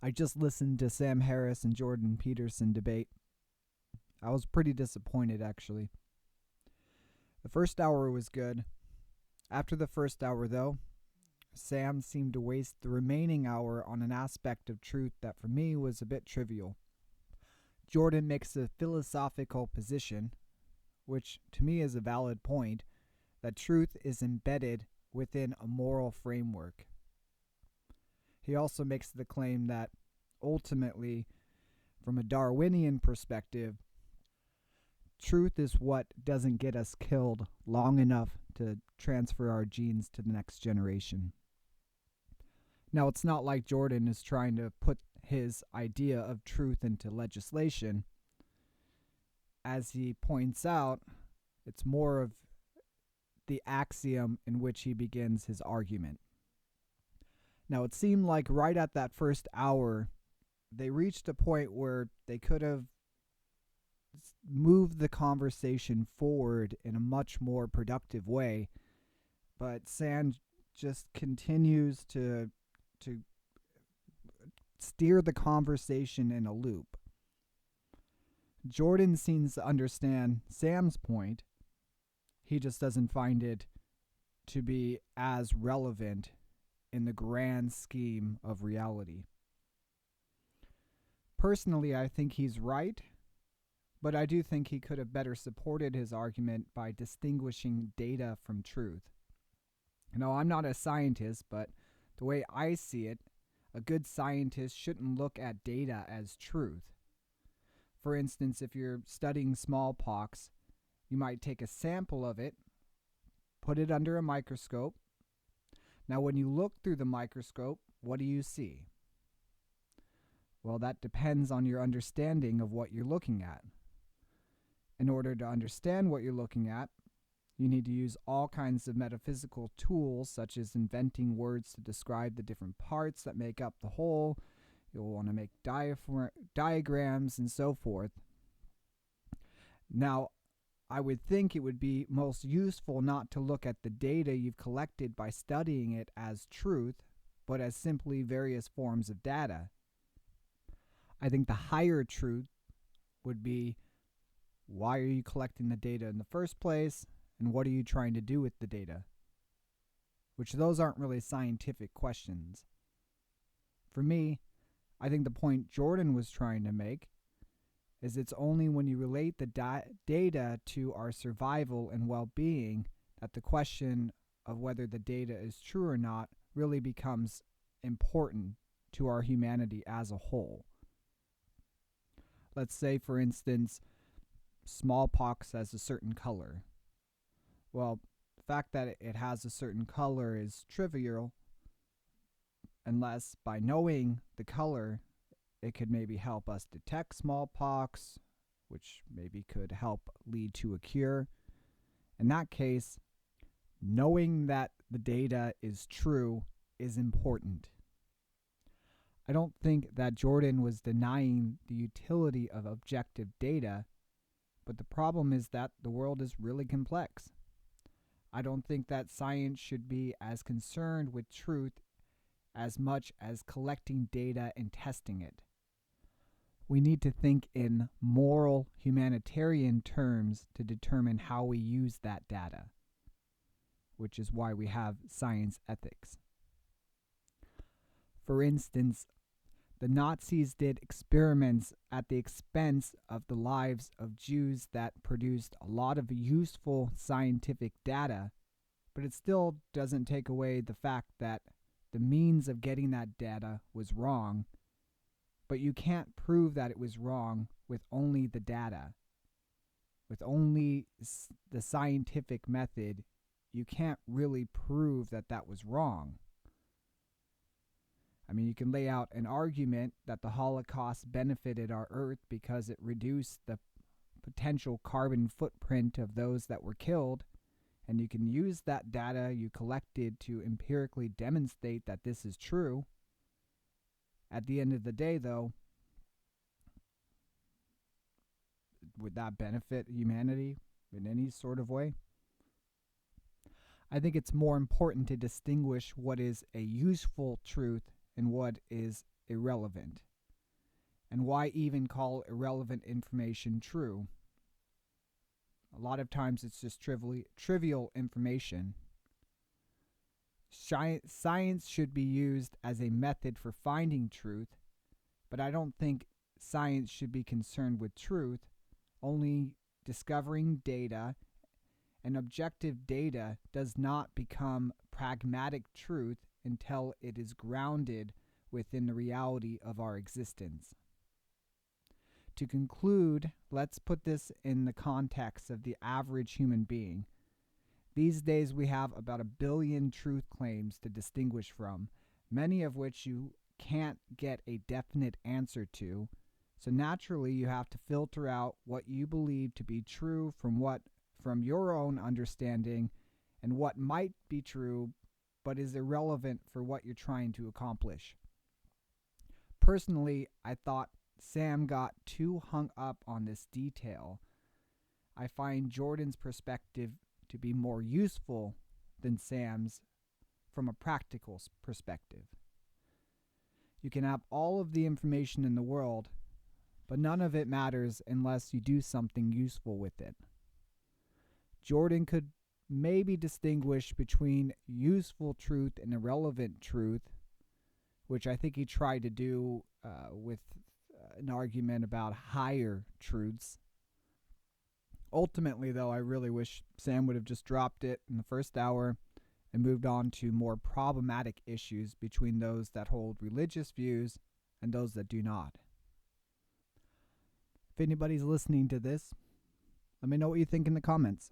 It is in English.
I just listened to Sam Harris and Jordan Peterson debate. I was pretty disappointed, actually. The first hour was good. After the first hour, though, Sam seemed to waste the remaining hour on an aspect of truth that for me was a bit trivial. Jordan makes a philosophical position, which to me is a valid point, that truth is embedded within a moral framework. He also makes the claim that ultimately, from a Darwinian perspective, truth is what doesn't get us killed long enough to transfer our genes to the next generation. Now, it's not like Jordan is trying to put his idea of truth into legislation. As he points out, it's more of the axiom in which he begins his argument. Now, it seemed like right at that first hour, they reached a point where they could have moved the conversation forward in a much more productive way, but Sam just continues to steer the conversation in a loop. Jordan seems to understand Sam's point. He just doesn't find it to be as relevant in the grand scheme of reality. Personally, I think he's right, but I do think he could have better supported his argument by distinguishing data from truth. Now, I'm not a scientist, but the way I see it, a good scientist shouldn't look at data as truth. For instance, if you're studying smallpox, you might take a sample of it, put it under a microscope. Now, when you look through the microscope, what do you see? Well, that depends on your understanding of what you're looking at. In order to understand what you're looking at, you need to use all kinds of metaphysical tools, such as inventing words to describe the different parts that make up the whole. You'll want to make diagrams and so forth. Now, I would think it would be most useful not to look at the data you've collected by studying it as truth, but as simply various forms of data. I think the higher truth would be, why are you collecting the data in the first place, and what are you trying to do with the data? Which those aren't really scientific questions. For me, I think the point Jordan was trying to make is it's only when you relate the data to our survival and well-being that the question of whether the data is true or not really becomes important to our humanity as a whole. Let's say, for instance, smallpox has a certain color. Well, the fact that it has a certain color is trivial, unless by knowing the color, it could maybe help us detect smallpox, which maybe could help lead to a cure. In that case, knowing that the data is true is important. I don't think that Jordan was denying the utility of objective data, but the problem is that the world is really complex. I don't think that science should be as concerned with truth as much as collecting data and testing it. We need to think in moral, humanitarian terms to determine how we use that data, which is why we have science ethics. For instance, the Nazis did experiments at the expense of the lives of Jews that produced a lot of useful scientific data, but it still doesn't take away the fact that the means of getting that data was wrong, but you can't prove that it was wrong with only the data. With only the scientific method, you can't really prove that that was wrong. I mean, you can lay out an argument that the Holocaust benefited our Earth because it reduced the potential carbon footprint of those that were killed, and you can use that data you collected to empirically demonstrate that this is true. At the end of the day, though, would that benefit humanity in any sort of way? I think it's more important to distinguish what is a useful truth and what is irrelevant? And why even call irrelevant information true? A lot of times it's just trivial information. Science should be used as a method for finding truth, but I don't think science should be concerned with truth, only discovering data, and objective data does not become pragmatic truth until it is grounded within the reality of our existence. To conclude, let's put this in the context of the average human being. These days we have about 1 billion truth claims to distinguish from, many of which you can't get a definite answer to. So naturally you have to filter out what you believe to be true from your own understanding and what might be true but is irrelevant for what you're trying to accomplish. Personally, I thought Sam got too hung up on this detail. I find Jordan's perspective to be more useful than Sam's from a practical perspective. You can have all of the information in the world, but none of it matters unless you do something useful with it. Jordan could maybe distinguish between useful truth and irrelevant truth, which I think he tried to do with an argument about higher truths. Ultimately, though, I really wish Sam would have just dropped it in the first hour and moved on to more problematic issues between those that hold religious views and those that do not. If anybody's listening to this, let me know what you think in the comments.